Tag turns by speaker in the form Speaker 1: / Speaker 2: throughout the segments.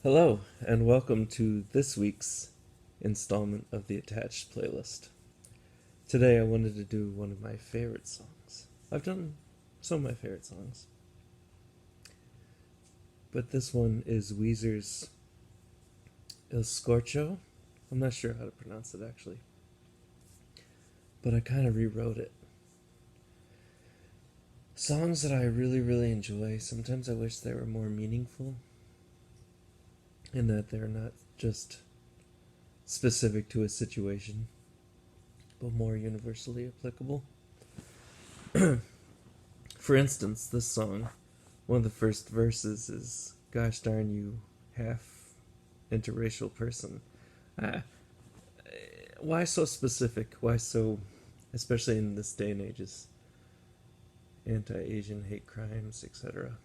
Speaker 1: Hello, and welcome to this week's installment of the Attached playlist. Today I wanted to do one of my favorite songs. I've done some of my favorite songs, but this one is Weezer's Scorcho. I'm not sure how to pronounce it actually, but I kind of rewrote it. Songs that I really enjoy, sometimes I wish they were more meaningful, in that they're not just specific to a situation, but more universally applicable. For instance, this song, one of the first verses is, "Gosh darn you, half interracial person." Ah, why so specific? Why so, especially in this day and age, is anti-Asian hate crimes, etc.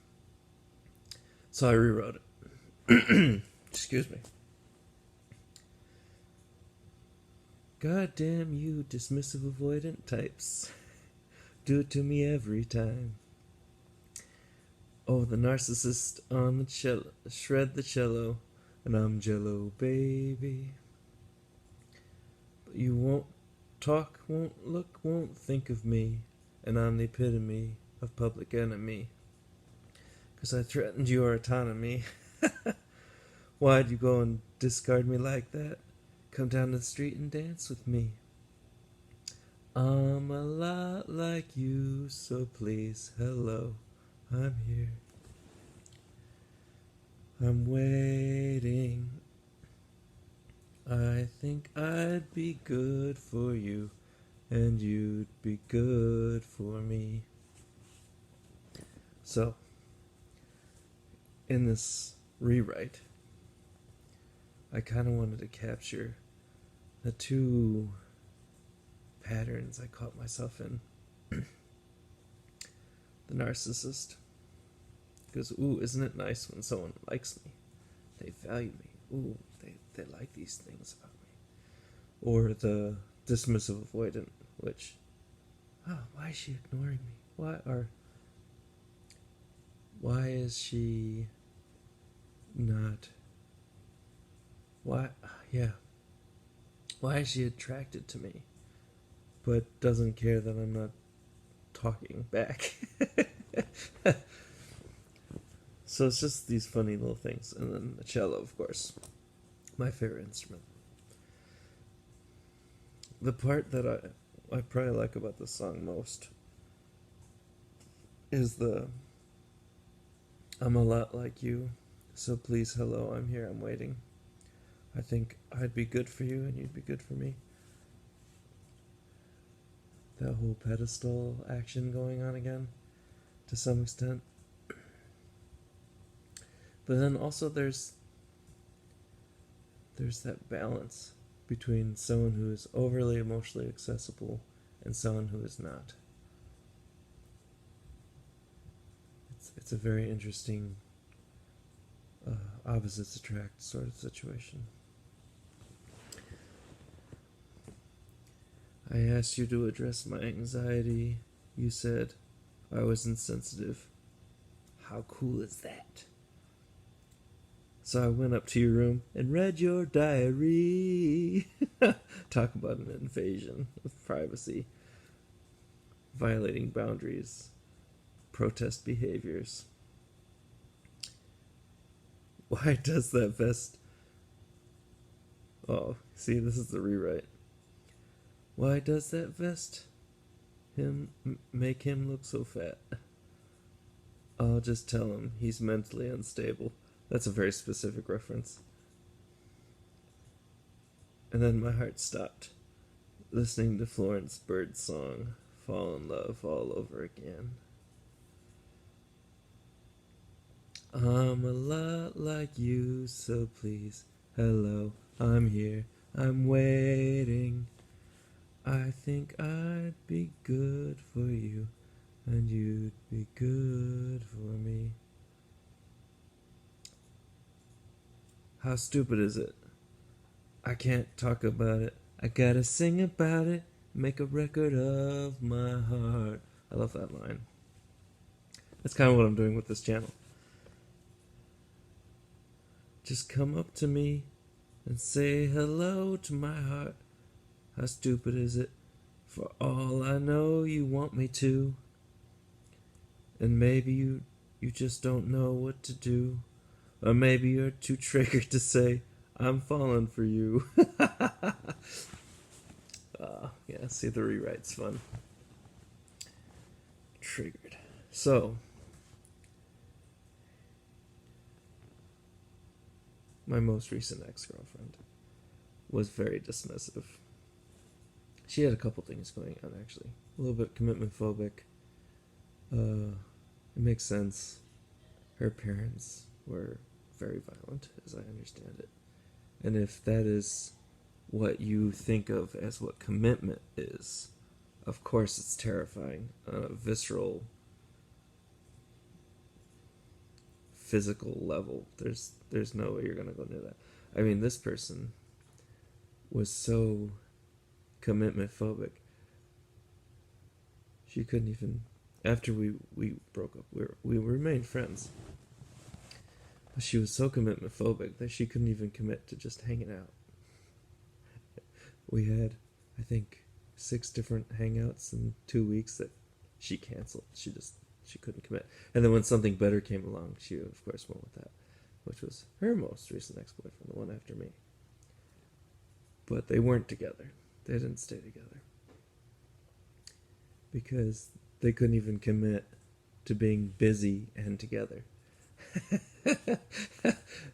Speaker 1: So I rewrote it. Excuse me. God damn you, dismissive avoidant types. Do it to me every time. Oh, the narcissist on the cello, shred the cello, and I'm jello, baby. But you won't talk, won't look, won't think of me, and I'm the epitome of public enemy. 'Cause I threatened your autonomy. Why'd you go and discard me like that? Come down to the street and dance with me. I'm a lot like you, so please, hello, I'm here. I'm waiting. I think I'd be good for you, and you'd be good for me. So, in this rewrite, I kind of wanted to capture the two patterns I caught myself in. The narcissist. Because, ooh, isn't it nice when someone likes me? They value me. Ooh, they like these things about me. Or the dismissive avoidant, which, oh, why is she ignoring me? Why is she not, why, yeah, why is she attracted to me, but doesn't care that I'm not talking back? So it's just these funny little things. And then the cello, of course, my favorite instrument. The part that I probably like about the song most is the "I'm a lot like you, so please, hello, I'm here, I'm waiting. I think I'd be good for you and you'd be good for me." That whole pedestal action going on again, to some extent. But then also there's that balance between someone who is overly emotionally accessible and someone who is not. It's a very interesting opposites attract sort of situation. I asked you to address my anxiety. You said I was insensitive. How cool is that? So I went up to your room and read your diary. Talk about an invasion of privacy, violating boundaries, protest behaviors. Why does that vest... Oh, see, this is the rewrite. Why does that vest make him look so fat? I'll just tell him he's mentally unstable. That's a very specific reference. And then my heart stopped, listening to Florence Bird's song, "Fall in Love All Over Again." I'm a lot like you, so please, hello, I'm here, I'm waiting. I think I'd be good for you, and you'd be good for me. How stupid is it? I can't talk about it. I gotta sing about it, make a record of my heart. I love that line. That's kind of what I'm doing with this channel. Just come up to me and say hello to my heart. How stupid is it? For all I know, you want me to. And maybe you just don't know what to do. Or maybe you're too triggered to say, I'm falling for you. Yeah, see, the rewrite's fun. Triggered. So, my most recent ex-girlfriend was very dismissive. She had a couple things going on, actually. A little bit commitment phobic. It makes sense. Her parents were very violent, as I understand it. And if that is what you think of as what commitment is, of course it's terrifying on a visceral, physical level. There's no way you're going to go near that. I mean, this person was so commitment phobic. She couldn't even, after we broke up, we remained friends. But she was so commitment phobic that she couldn't even commit to just hanging out. We had, I think, 6 different hangouts in 2 weeks that she canceled. She couldn't commit. And then when something better came along, she of course went with that, which was her most recent ex-boyfriend, the one after me. But they weren't together. They didn't stay together. Because they couldn't even commit to being busy and together.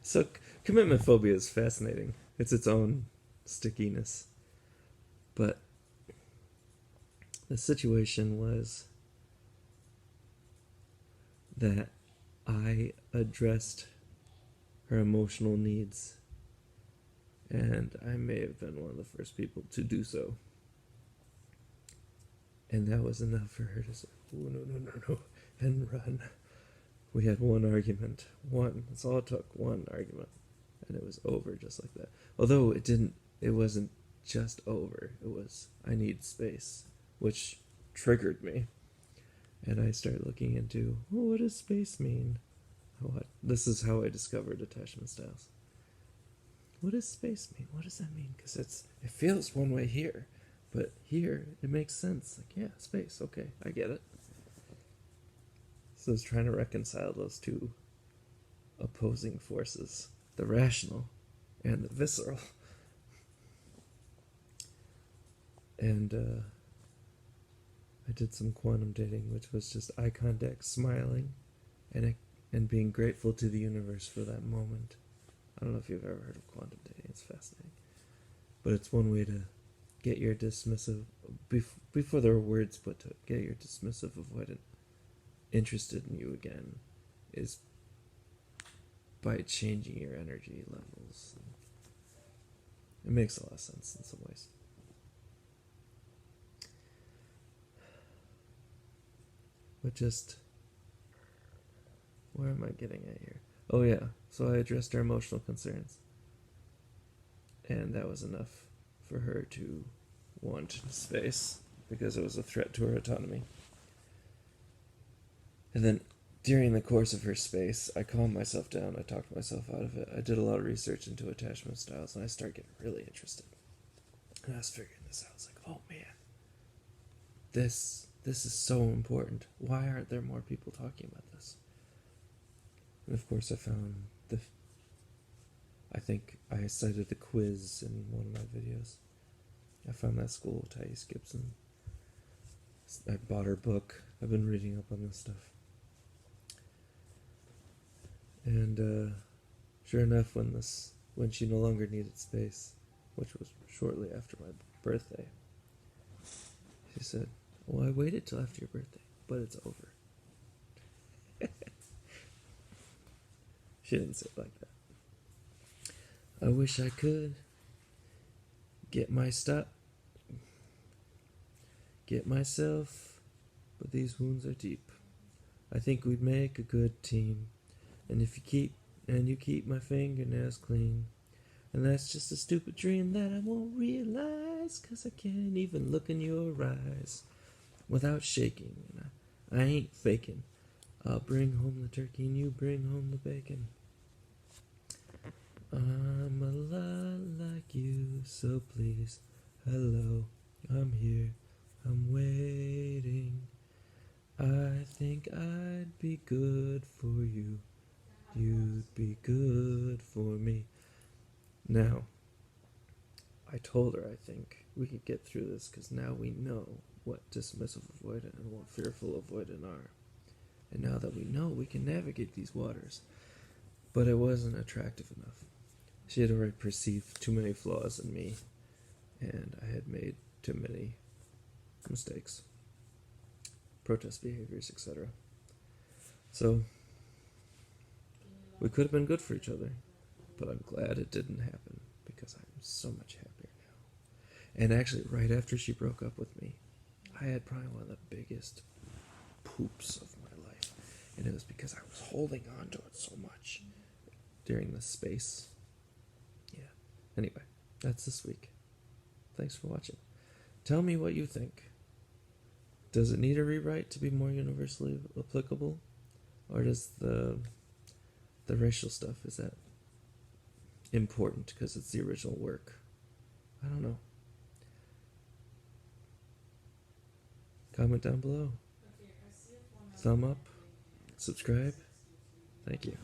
Speaker 1: So commitment phobia is fascinating. It's its own stickiness. But the situation was that I addressed her emotional needs, and I may have been one of the first people to do so. And that was enough for her to say, oh, no, and run. We had one argument. One. That's all it took. One argument. And it was over just like that. Although it wasn't just over. It was, I need space, which triggered me. And I started looking into, well, what does space mean? This is how I discovered attachment styles. What does space mean? What does that mean? Because it feels one way here, but here it makes sense. Like, yeah, space. Okay, I get it. So I was trying to reconcile those two opposing forces, the rational and the visceral. And I did some quantum dating, which was just eye contact, smiling, and being grateful to the universe for that moment. I don't know if you've ever heard of quantum dating. It's fascinating. But it's one way to get your dismissive, before there are words put to it, get your dismissive avoidant interested in you again, is by changing your energy levels. It makes a lot of sense in some ways. But just, where am I getting at here? Oh yeah, so I addressed her emotional concerns. And that was enough for her to want space, because it was a threat to her autonomy. And then, during the course of her space, I calmed myself down, I talked myself out of it, I did a lot of research into attachment styles, and I started getting really interested. And I was figuring this out. I was like, oh man, this is so important. Why aren't there more people talking about this? And of course I found I think I cited the quiz in one of my videos. I found that school with Thais Gibson. I bought her book. I've been reading up on this stuff. And sure enough, when she no longer needed space, which was shortly after my birthday, she said, well, I waited till after your birthday, but it's over. She didn't say it like that. I wish I could get myself, but these wounds are deep. I think we'd make a good team, and if you keep my fingernails clean, and that's just a stupid dream that I won't realize, 'cause I can't even look in your eyes without shaking, and I ain't faking. I'll bring home the turkey and you bring home the bacon. so please, hello, I'm here, I'm waiting. I think I'd be good for you. You'd be good for me. Now, I told her I think we could get through this because now we know what dismissive avoidant and what fearful avoidant are. And now that we know, we can navigate these waters. But it wasn't attractive enough. She had already perceived too many flaws in me, and I had made too many mistakes, protest behaviors, etc. So, we could have been good for each other, but I'm glad it didn't happen because I'm so much happier now. And actually, right after she broke up with me, I had probably one of the biggest poops of my life. And it was because I was holding on to it so much during this space. Yeah. Anyway, that's this week. Thanks for watching. Tell me what you think. Does it need a rewrite to be more universally applicable? Or does the racial stuff, is that important because it's the original work? I don't know. Comment down below. Thumb up. Subscribe. Thank you.